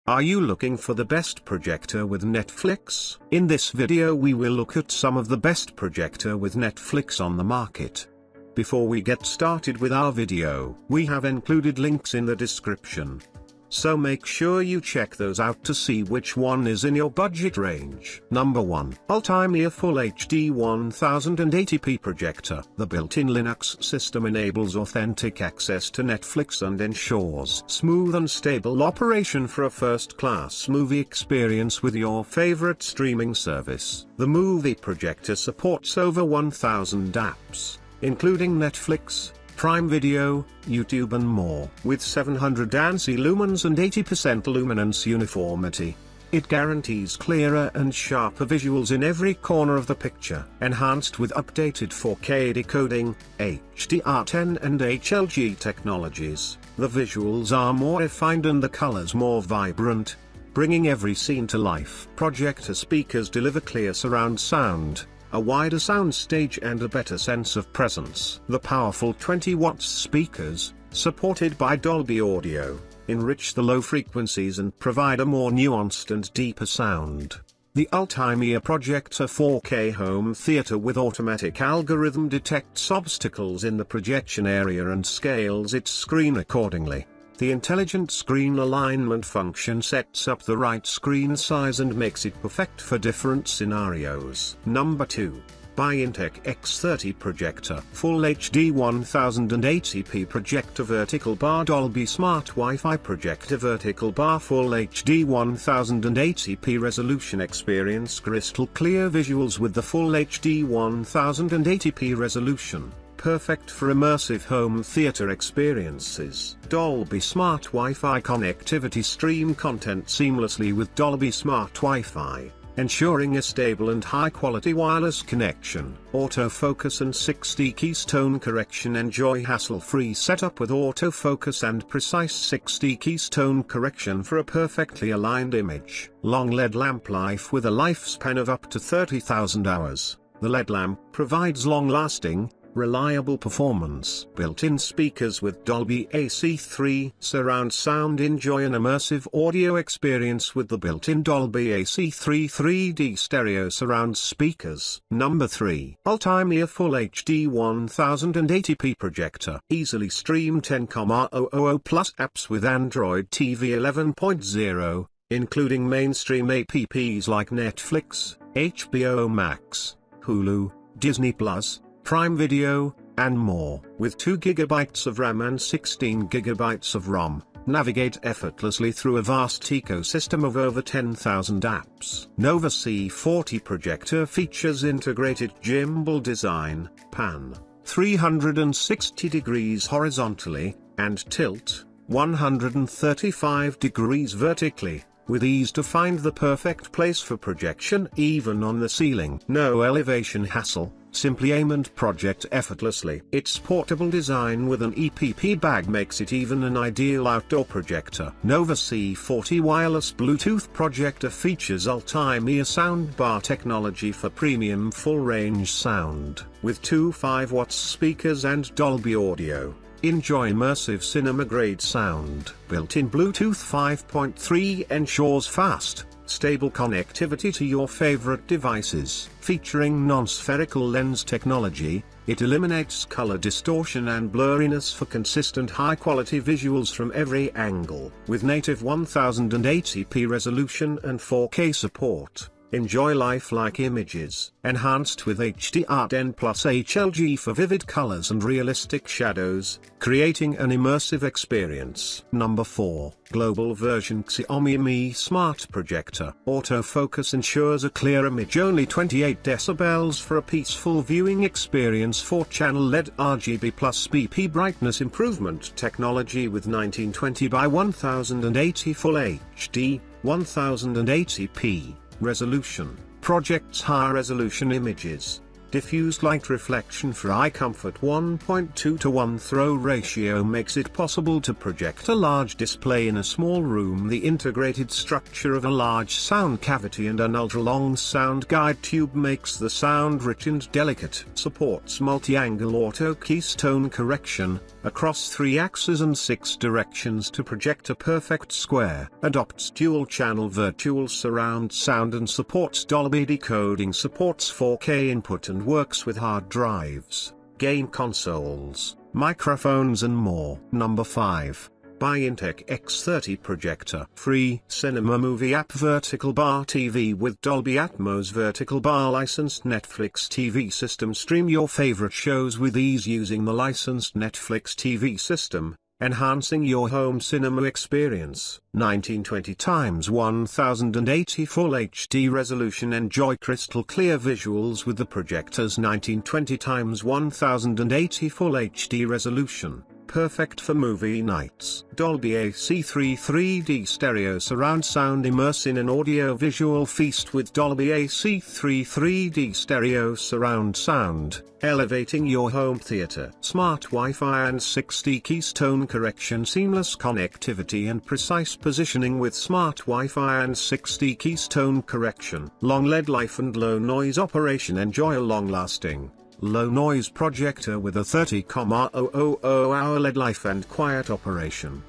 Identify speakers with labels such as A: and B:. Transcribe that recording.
A: Are you looking for the best projector with Netflix? In this video we will look at some of the best projector with Netflix on the market. Before we get started with our video, we have included links in the description. So make sure you check those out to see which one is in your budget range. Number 1. ULTIMEA Full HD 1080p Projector. The built-in Linux system enables authentic access to Netflix and ensures smooth and stable operation for a first-class movie experience with your favorite streaming service. The movie projector supports over 1,000 apps, including Netflix, Prime Video, YouTube and more. With 700 ANSI lumens and 80% luminance uniformity, it guarantees clearer and sharper visuals in every corner of the picture. Enhanced with updated 4K decoding, HDR10 and HLG technologies, the visuals are more refined and the colors more vibrant, bringing every scene to life. Projector speakers deliver clear surround sound, a wider sound stage and a better sense of presence. The powerful 20 watts speakers, supported by Dolby Audio, enrich the low frequencies and provide a more nuanced and deeper sound. The ULTIMEA Projector 4K home theater with automatic algorithm detects obstacles in the projection area and scales its screen accordingly. The intelligent screen alignment function sets up the right screen size and makes it perfect for different scenarios. Number 2. BYINTEK X30 Projector. Full HD 1080p Projector Vertical Bar Dolby Smart Wi-Fi Projector Vertical Bar Full HD 1080p Resolution. Experience crystal clear visuals with the Full HD 1080p resolution. Perfect for immersive home theater experiences. Dolby Smart Wi-Fi connectivity. Stream content seamlessly with Dolby Smart Wi-Fi, ensuring a stable and high-quality wireless connection. Autofocus and 6D keystone correction. Enjoy hassle-free setup with autofocus and precise 6D keystone correction for a perfectly aligned image. Long LED lamp life with a lifespan of up to 30,000 hours. The LED lamp provides long-lasting, reliable performance. Built-in speakers with Dolby AC3 surround sound. Enjoy an immersive audio experience with the built-in Dolby AC3 3D stereo surround speakers. Number 3. ULTIMEA Full HD 1080p Projector. Easily stream 10,000 plus apps with Android TV 11.0, including mainstream apps like Netflix, HBO Max, Hulu, Disney+, Prime Video, and more. With 2 GB of RAM and 16 GB of ROM, navigate effortlessly through a vast ecosystem of over 10,000 apps. Nova C40 Projector features integrated gimbal design, pan, 360 degrees horizontally, and tilt, 135 degrees vertically, with ease to find the perfect place for projection even on the ceiling. No elevation hassle. Simply aim and project effortlessly. Its portable design with an EPP bag makes it even an ideal outdoor projector. Nova C40 Wireless Bluetooth Projector features ULTIMEA soundbar technology for premium full-range sound. With 2 5-watt speakers and Dolby Audio, enjoy immersive cinema-grade sound. Built-in Bluetooth 5.3 ensures fast, stable connectivity to your favorite devices. Featuring non-spherical lens technology, it eliminates color distortion and blurriness for consistent high-quality visuals from every angle. With native 1080p resolution and 4K support, enjoy lifelike images. Enhanced with HDR10 plus HLG for vivid colors and realistic shadows, creating an immersive experience. Number 4. Global version Xiaomi Mi Smart Projector. Autofocus ensures a clear image. Only 28 decibels for a peaceful viewing experience. 4-channel LED RGB plus BP brightness improvement technology with 1920 by 1080 Full HD, 1080p. resolution, projects high-resolution images, Diffused light reflection for eye comfort. 1.2 to 1 throw ratio makes it possible to project a large display in a small room. The integrated structure of a large sound cavity and an ultra-long sound guide tube makes the sound rich and delicate. Supports multi-angle auto keystone correction across 3 axes and 6 directions to project a perfect square. Adopts dual-channel virtual surround sound and supports Dolby decoding. Supports 4K input and works with hard drives, game consoles, microphones and more. Number 5. BYINTEK X30 Projector. Free cinema movie app. Vertical bar TV with Dolby Atmos. Vertical bar licensed Netflix TV system. Stream your favorite shows with ease using the licensed Netflix TV system, enhancing your home cinema experience. 1920 x 1080 Full HD resolution. Enjoy crystal clear visuals with the projector's 1920 x 1080 Full HD resolution. Perfect for movie nights. Dolby AC3 3D stereo surround sound. Immerse in an audio-visual feast with Dolby AC3 3D stereo surround sound, elevating your home theater. Smart Wi-Fi and 6D keystone correction. Seamless connectivity and precise positioning with smart Wi-Fi and 6D keystone correction. Long LED life and low noise operation. Enjoy a long-lasting, low-noise projector with a 30,000 hour LED life and quiet operation.